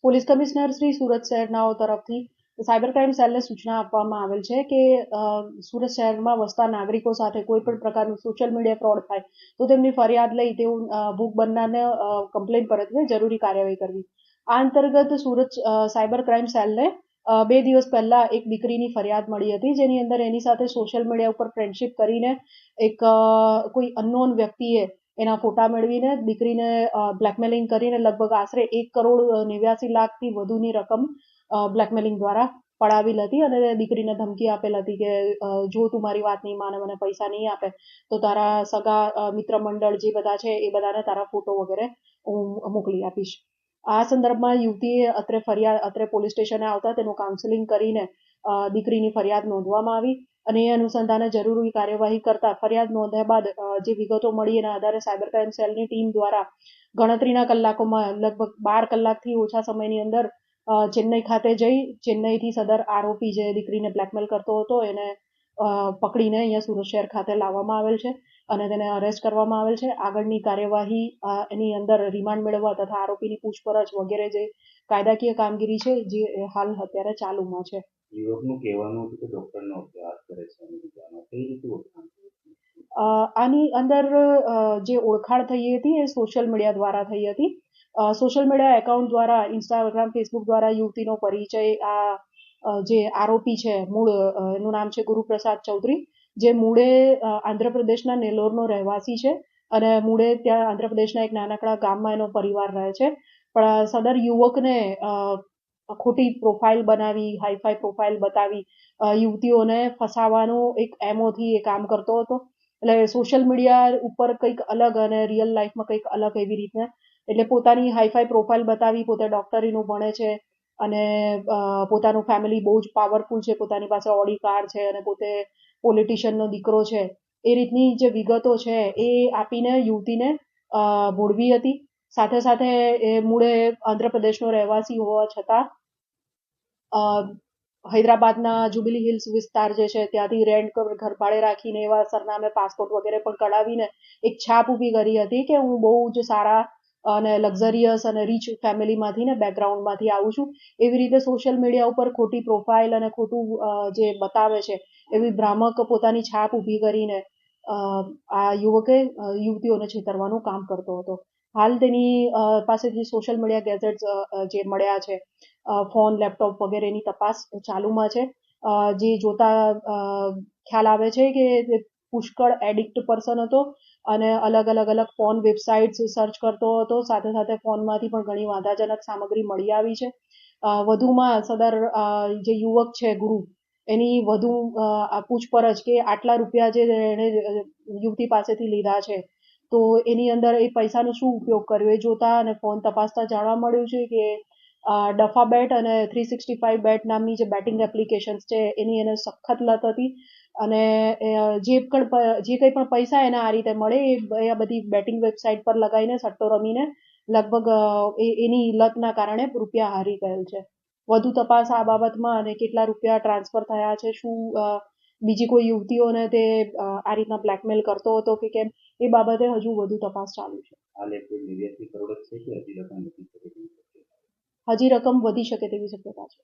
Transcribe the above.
Police commissioner Shri Surat શહેરનાઓ તરફથી cyber crime સેલને સૂચના આપવામાં આવેલ છે કે સુરત શહેરમાં વસતા નાગરિકો સાથે કોઈ પણ પ્રકારનું સોશિયલ મીડિયા ફ્રોડ થાય તો તેમની ફરિયાદ લઈ તેઓ ભોગ બનનારને કમ્પ્લેન પરત્વે જરૂરી કાર્યવાહી કરવી. આ અંતર્ગત સુરત સાયબર ક્રાઇમ સેલને 2 દિવસ પહેલા એક દીકરીની ફરિયાદ મળી હતી, જેની અંદર એની સાથે સોશિયલ મીડિયા ઉપર ફ્રેન્ડશિપ કરીને એક કોઈ અનનોન વ્યક્તિએ એના ફોટા મેળવીને દીકરીને બ્લેકમેલિંગ કરીને લગભગ આશરે 1,89,00,000થી વધુની રકમ બ્લેકમેલિંગ દ્વારા પડાવેલ હતી અને દીકરીને ધમકી આપેલ હતી કે જો તું મારી વાત નહીં માને, મને પૈસા નહીં આપે તો તારા સગા મિત્ર મંડળ જે બધા છે એ બધાને તારા ફોટો વગેરે હું મોકલી આપીશ. આ સંદર્ભમાં યુવતીએ અત્રે પોલીસ સ્ટેશને આવતા તેનું કાઉન્સેલિંગ કરીને દીકરીની ફરિયાદ નોંધવામાં આવી અને એ અનુસંધાને જરૂરી કાર્યવાહી કરતા ફરિયાદ નોંધ્યા બાદ જે વિગતો મળી એના આધારે સાયબર ક્રાઇમ સેલની ટીમ દ્વારા ગણતરીના કલાકોમાં લગભગ 12 કલાકથી ઓછા સમયની અંદર ચેન્નઈ ખાતે જઈ ચેન્નઈથી સદર આરોપી જે દીકરીને બ્લેકમેલ કરતો હતો એને પકડીને અહીંયા સુરત શહેર ખાતે લાવવામાં આવેલ છે અને તેને અરેસ્ટ કરવામાં આવેલ છે. આગળની કાર્યવાહી એની અંદર રિમાન્ડ મેળવવા તથા આરોપીની પૂછપરછ વગેરે જે કાયદાકીય કામગીરી છે જે હાલ અત્યારે ચાલુમાં છે. યુવકનું કહેવાનું હતું કે ડોક્ટરનો અભ્યાસ કરે છે કઈ રીતે ઓળખાણ? આની અંદર જે ઓળખાણ થઈ હતી એ સોશિયલ મીડિયા દ્વારા થઈ હતી. સોશિયલ મીડિયા એકાઉન્ટ દ્વારા ઇન્સ્ટાગ્રામ, ફેસબુક દ્વારા યુવતીનો પરિચય જે આરોપી છે મૂળ એનું નામ છે ગુરુપ્રસાદ ચૌધરી, જે મૂળે આંધ્રપ્રદેશના નેલ્લોરનો રહેવાસી છે અને મૂળે ત્યાં આંધ્રપ્રદેશના એક નાનકડા ગામમાં એનો પરિવાર રહે છે. પણ સદર યુવકને ખોટી પ્રોફાઇલ બનાવી, હાઈફાઈ પ્રોફાઇલ બતાવી યુવતીઓને ફસાવાનો એક એમોથી એ કામ કરતો હતો. એટલે સોશિયલ મીડિયા ઉપર કંઈક અલગ અને રિયલ લાઈફમાં કંઈક અલગ એવી રીતના, એટલે પોતાની હાઈફાઈ પ્રોફાઇલ બતાવી પોતે ડોક્ટરીનું ભણે છે અને પોતાનું ફેમિલી બહુ જ પાવરફુલ છે, પોતાની પાસે ઓડી કાર છે અને પોતે પોલિટિશિયનનો દીકરો છે, એ રીતની જે વિગતો છે એ આપીને યુવતીને ભોળવી હતી. સાથે સાથે એ મૂળે આંધ્રપ્રદેશનો રહેવાસી હોવા છતાં હૈદરાબાદના જુબિલી હિલ્સ વિસ્તાર જે છે ત્યાંથી રેન્ટ ઘર ભાડે રાખીને એવા સરનામે પાસપોર્ટ વગેરે પણ કઢાવીને એક છાપ ઊભી કરી હતી કે હું બહુ જ સારા અને લક્ઝરિયસ અને રીચ ફેમિલીમાંથી ને બેકગ્રાઉન્ડમાંથી આવું છું. એવી રીતે સોશિયલ મીડિયા ઉપર ખોટી પ્રોફાઇલ અને ખોટું જે બતાવે છે એવી ભ્રામક પોતાની છાપ ઊભી કરીને આ યુવકે યુવતીઓને છેતરવાનું કામ કરતો હતો. હાલ તેની પાસેથી સોશિયલ મીડિયા ગેજેટ્સ જે મળ્યા છે, ફોન, લેપટોપ વગેરેની તપાસ ચાલુમાં છે. જે જોતા ખ્યાલ આવે છે કે પુષ્કળ એડિક્ટ પર્સન હતો અને અલગ ફોન વેબસાઇટ્સ સર્ચ કરતો હતો. સાથે સાથે ફોનમાંથી પણ ઘણી વાંધાજનક સામગ્રી મળી આવી છે. વધુમાં સદર જે યુવક છે ગુરુ, એની વધુ પૂછપરછ કે આટલા રૂપિયા જે એણે યુવતી પાસેથી લીધા છે તો એની અંદર એ પૈસાનો શું ઉપયોગ કર્યો એ જોતા અને ફોન તપાસતા જાણવા મળ્યું છે કે ડફા બેટ અને 365 બેટ નામની જે બેટિંગ એપ્લિકેશન્સ છે એની એને સખત લત હતી અને જે કંઈ પણ પૈસા એને આ રીતે મળે એ બધી બેટિંગ વેબસાઇટ પર લગાવીને સટ્ટો રમીને લગભગ એની લતના કારણે રૂપિયા હારી ગયેલ છે. વધુ તપાસ આ બાબતમાં અને કેટલા રૂપિયા ટ્રાન્સફર થયા છે, શું બીજી કોઈ યુવતીઓને તે આ રીતના બ્લેકમેલ કરતો હતો કે કેમ, એ બાબતે હજુ વધુ તપાસ ચાલુ છે. હજી રકમ વધી શકે હજી રકમ વધી શકે તેવી શક્યતા છે.